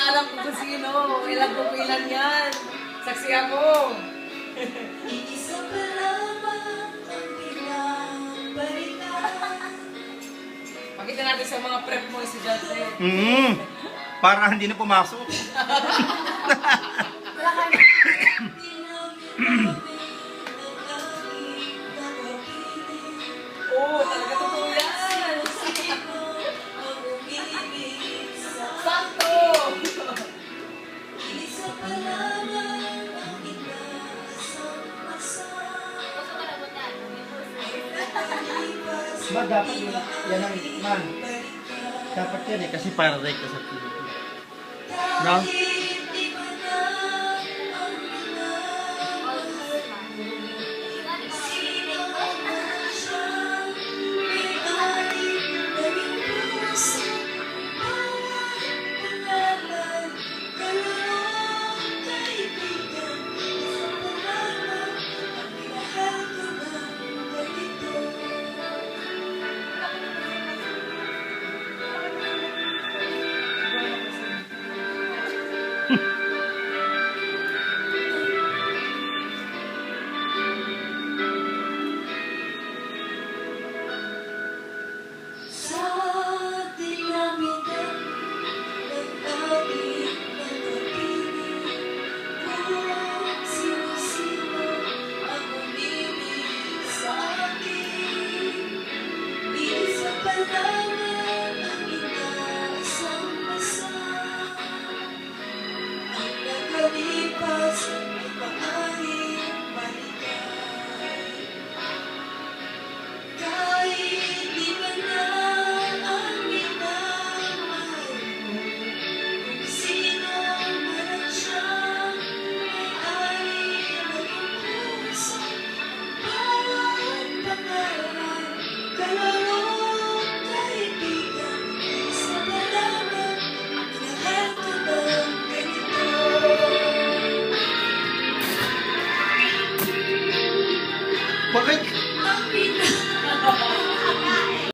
alam ko kung sino. Ilan ko kung ilan yan. Saksi ako. Isa pa lamang ang pinabalikan. Pakita natin sa mga prep mo si Jate. Para hindi na pumasok. Wala kami. Oo, talaga totoo yan. Sakto! Isa pa lamang ang Ba, dapat yan ang man. Dapat yan eh, kasi para right ka sa TV. No? Bakit?